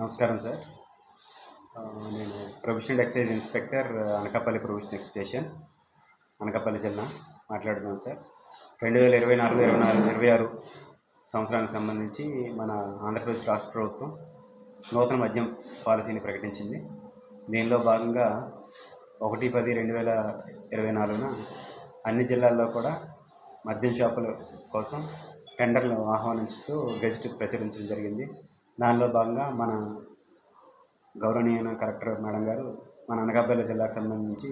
నమస్కారం సార్. నేను provisional excise inspector Anakapalli provisional station, Anakapalli జిల్లా మాట్లాడుతున్నాను సార్. 2024, 24, 26 సంవత్సరానికి సంబంధించి మన ఆంధ్రప్రదేశ్ రాష్ట్ర ప్రభుత్వం నూతన మద్యం పాలసీని ప్రకటించింది. దీనిలో భాగంగా 1/10/2024న అన్ని జిల్లాల్లో కూడా మద్యం షాపుల కోసం టెండర్లు ఆహ్వానిస్తూ గెజిట్ ప్రచురించడం జరిగింది. దానిలో భాగంగా మన గౌరవనీయ కలెక్టర్ మేడం గారు మన అనకాపల్లి జిల్లాకు సంబంధించి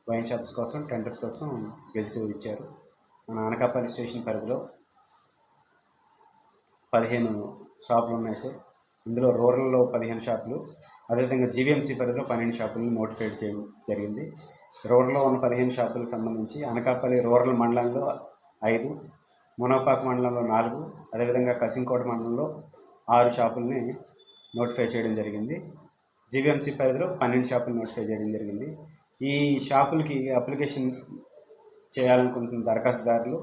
వైన్ షాప్స్ కోసం టెండర్స్ కోసం గెజిట్ ఇచ్చారు. మన అనకాపల్లి స్టేషన్ పరిధిలో 15 షాపులు ఉన్నాయి సార్. ఇందులో రూరల్లో 15 షాపులు, అదేవిధంగా జీవీఎంసీ పరిధిలో 12 షాపులను నోటిఫై చేయడం జరిగింది. రూరల్లో ఉన్న 15 షాపులకు సంబంధించి అనకాపల్లి రూరల్ మండలంలో 5, మునగపాక మండలంలో 4, అదేవిధంగా కసింకోట మండలంలో 6 షాపుల్ని నోటిఫై చేయడం జరిగింది. జీవీఎంసీ పరిధిలో 12 షాపులు నోటిఫై చేయడం జరిగింది. ఈ షాపులకి అప్లికేషన్ చేయాలనుకుంటున్న దరఖాస్తుదారులు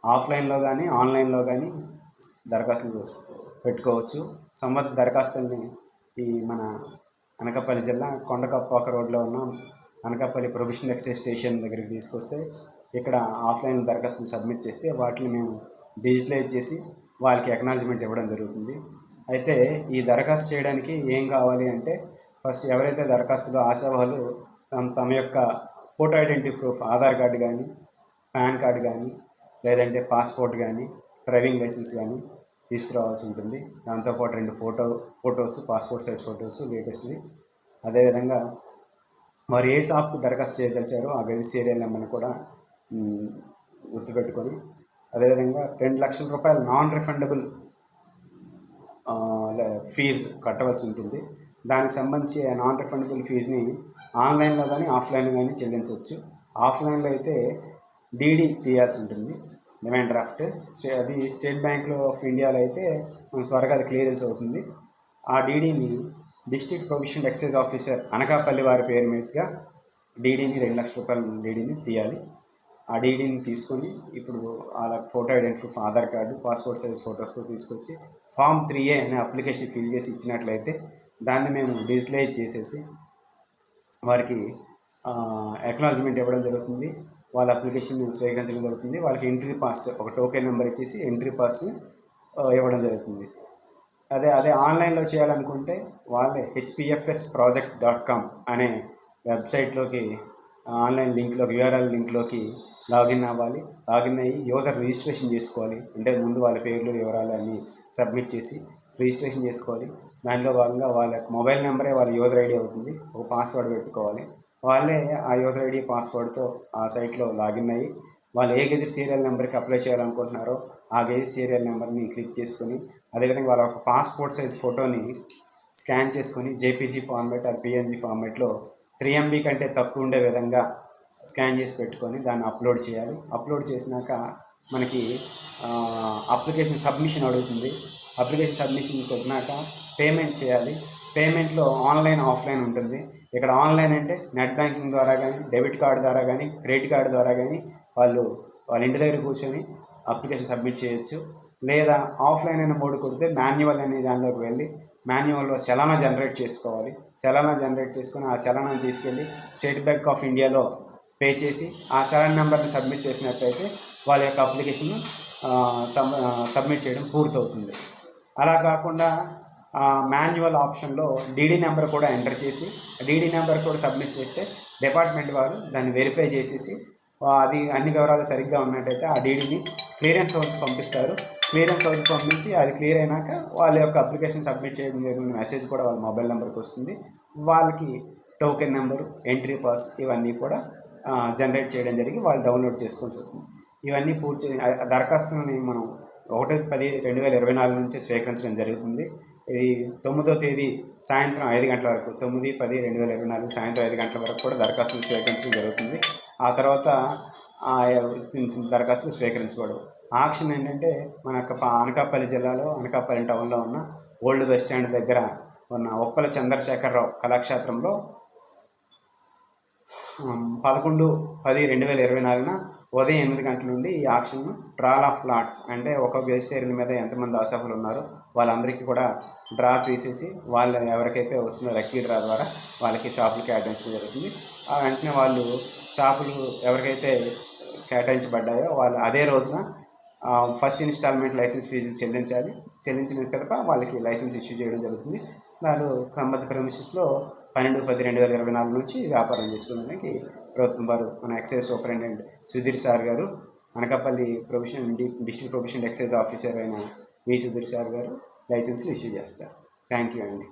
ఆఫ్లైన్లో కానీ ఆన్లైన్లో కానీ దరఖాస్తులు పెట్టుకోవచ్చు. సంబంధిత దరఖాస్తుల్ని ఈ మన అనకాపల్లి జిల్లా కొండకప్పాక రోడ్లో ఉన్న అనకాపల్లి ప్రొవిషనల్ ఎక్సైజ్ స్టేషన్ దగ్గరికి తీసుకొస్తే ఇక్కడ ఆఫ్లైన్ దరఖాస్తులు సబ్మిట్ చేస్తే వాటిని మేము డిజిటలైజ్ చేసి వాళ్ళకి అక్నాలజ్మెంట్ ఇవ్వడం జరుగుతుంది. అయితే ఈ దరఖాస్తు చేయడానికి ఏం కావాలి అంటే, ఫస్ట్ ఎవరైతే దరఖాస్తులో ఆశావాహులు తమ యొక్క photo identity proof, Aadhaar card కానీ, పాన్ కార్డు కానీ, లేదంటే పాస్పోర్ట్ కానీ, డ్రైవింగ్ లైసెన్స్ కానీ తీసుకురావాల్సి ఉంటుంది. దాంతోపాటు 2 ఫొటోస్, పాస్పోర్ట్ సైజ్ ఫొటోస్ లేటెస్ట్వి. అదేవిధంగా వారు ఏ షాప్కి దరఖాస్తు చేయదలిచారో ఆ గది సీరియల్ నెంబర్ని కూడా గుర్తుపెట్టుకొని, అదేవిధంగా 2 లక్షల రూపాయలు నాన్ రిఫండబుల్ ఫీజు కట్టవలసి ఉంటుంది. దానికి సంబంధించి ఆ నాన్ రిఫండబుల్ ఫీజుని ఆన్లైన్లో కానీ ఆఫ్లైన్లో కానీ చెల్లించవచ్చు. ఆఫ్లైన్లో అయితే డీడీ తీయాల్సి ఉంటుంది, డిమాండ్ డ్రాఫ్ట్. అది స్టేట్ బ్యాంక్లో ఆఫ్ ఇండియాలో అయితే త్వరగా అది క్లియరెన్స్ అవుతుంది. ఆ డీడీని district provisional excise officer Anakapalli వారి పేరు మీదుగా డీడీని 2 లక్షల రూపాయల డీడీని తీయాలి. ఆ డీడీని తీసుకొని ఇప్పుడు అలా photo identity proof, Aadhaar card, passport size ఫొటోస్తో తీసుకొచ్చి ఫామ్ 3A అనే అప్లికేషన్ ఫిల్ చేసి ఇచ్చినట్లయితే దాన్ని మేము డిజిటలైజ్ చేసేసి వారికి అక్నాలజ్మెంట్ ఇవ్వడం జరుగుతుంది. వాళ్ళ అప్లికేషన్ స్వీకరించడం జరుగుతుంది. వాళ్ళకి ఎంట్రీ పాస్, ఒక టోకెన్ నెంబర్ ఇచ్చేసి ఎంట్రీ పాస్ ఇవ్వడం జరుగుతుంది. అదే ఆన్లైన్లో చేయాలనుకుంటే వాళ్ళే hpfsproject.com అనే వెబ్సైట్లోకి ఆన్లైన్ లింక్లోకి, యూఆర్ఎల్ లింక్లోకి లాగిన్ అవ్వాలి. లాగిన్ అయ్యి యూజర్ రిజిస్ట్రేషన్ చేసుకోవాలి. అంటే ముందు వాళ్ళ పేర్లు, వివరాలు అన్నీ సబ్మిట్ చేసి రిజిస్ట్రేషన్ చేసుకోవాలి. దానిలో భాగంగా వాళ్ళ మొబైల్ నెంబరే వాళ్ళ యూజర్ ఐడి అవుతుంది. ఒక పాస్వర్డ్ పెట్టుకోవాలి. వాళ్ళే ఆ యూజర్ ఐడి, పాస్వర్డ్తో ఆ సైట్లో లాగిన్ అయ్యి వాళ్ళు ఏ గెజిట్ సీరియల్ నెంబర్కి అప్లై చేయాలనుకుంటున్నారో ఆ గెజిట్ సీరియల్ నెంబర్ని క్లిక్ చేసుకొని, అదేవిధంగా వాళ్ళ ఒక పాస్పోర్ట్ సైజ్ ఫోటోని స్కాన్ చేసుకొని జేపీజీ ఫార్మాట్ ఆర్ పిఎన్జీ ఫార్మాట్లో 3 MB కంటే తక్కువ ఉండే విధంగా స్కాన్ చేసి పెట్టుకొని దాన్ని అప్లోడ్ చేయాలి. అప్లోడ్ చేసినాక మనకి అప్లికేషన్ సబ్మిషన్ అడుగుతుంది. అప్లికేషన్ సబ్మిషన్ కొట్టినాక పేమెంట్ చేయాలి. పేమెంట్లో ఆన్లైన్, ఆఫ్లైన్ ఉంటుంది. ఇక్కడ ఆన్లైన్ అంటే నెట్ బ్యాంకింగ్ ద్వారా కానీ, డెబిట్ కార్డు ద్వారా కానీ, క్రెడిట్ కార్డు ద్వారా కానీ వాళ్ళ ఇంటి దగ్గర కూర్చొని అప్లికేషన్ సబ్మిట్ చేయొచ్చు. లేదా ఆఫ్లైన్ అనే మోడ్ కొడితే మాన్యువల్ అనే దానిలోకి వెళ్ళి మాన్యువల్లో చలానా జనరేట్ చేసుకోవాలి. చలానా జనరేట్ చేసుకొని ఆ చలానాన్ని తీసుకెళ్ళి స్టేట్ బ్యాంక్ ఆఫ్ ఇండియాలో పే చేసి ఆ చలానా నెంబర్ని సబ్మిట్ చేసినట్లయితే వాళ్ళ యొక్క అప్లికేషన్ సబ్మిట్ చేయడం పూర్తవుతుంది. అలా కాకుండా మాన్యువల్ ఆప్షన్లో డీడీ నెంబర్ కూడా ఎంటర్ చేసి డీడీ నెంబర్ కూడా సబ్మిట్ చేస్తే డిపార్ట్మెంట్ వారు దాన్ని వెరిఫై చేసేసి అది అన్ని వివరాలు సరిగ్గా ఉన్నట్టయితే ఆ డీడీని క్లియరెన్స్ హౌస్కి పంపిస్తారు. క్లియరెన్స్ హౌస్కి పంపించి అది క్లియర్ అయినాక వాళ్ళ యొక్క అప్లికేషన్ సబ్మిట్ చేయడం జరిగిన మెసేజ్ కూడా వాళ్ళ మొబైల్ నెంబర్కి వస్తుంది. వాళ్ళకి టోకెన్ నెంబరు, ఎంట్రీ పాస్ ఇవన్నీ కూడా జనరేట్ చేయడం జరిగి వాళ్ళు డౌన్లోడ్ చేసుకోవాల్సి వస్తుంది. ఇవన్నీ పూర్తి దరఖాస్తులని మనం 1/10/2024 నుంచి స్వీకరించడం జరుగుతుంది. ఇది 9వ తేదీ సాయంత్రం 5 గంటల వరకు, 9/10/2024 సాయంత్రం 5 గంటల వరకు కూడా దరఖాస్తులు స్వీకరించడం జరుగుతుంది. ఆ తర్వాత దరఖాస్తులు స్వీకరించబడవు. ఆప్షన్ ఏంటంటే మన అనకాపల్లి జిల్లాలో అనకాపల్లి టౌన్లో ఉన్న ఓల్డ్ బస్ స్టాండ్ దగ్గర ఉన్న ఉప్పల చంద్రశేఖరరావు కళాక్షేత్రంలో 11/10/2024న ఉదయం 8 గంటల నుండి ఈ ఆక్షన్ ట్రాల్ ఆఫ్ లాట్స్, అంటే ఒక గెజిట్ సీరియల్ మీద ఎంతమంది ఆశాఫులు ఉన్నారో వాళ్ళందరికీ కూడా డ్రా తీసేసి వాళ్ళు ఎవరికైతే వస్తుందో లక్కీ డ్రా ద్వారా వాళ్ళకి షాపులు కేటాయించడం జరుగుతుంది. వెంటనే వాళ్ళు షాపులు ఎవరికైతే కేటాయించబడ్డాయో వాళ్ళు అదే రోజున ఫస్ట్ ఇన్స్టాల్మెంట్ లైసెన్స్ ఫీజు చెల్లించాలి. చెల్లించిన పిదప వాళ్ళకి లైసెన్స్ ఇష్యూ చేయడం జరుగుతుంది. వాళ్ళు సంబంధిత ప్రెమిసెస్లో 12/10/2024 నుంచి వ్యాపారం చేసుకోవడానికి ప్రభుత్వం వారు మన ఎక్సైజ్ సూపరింటెండెంట్ సుధీర్ సార్ గారు, Anakapalli district probation excise officer అయిన వి సుధీర్ సార్ గారు లైసెన్స్లు ఇష్యూ చేస్తారు. థ్యాంక్ యూ అండి.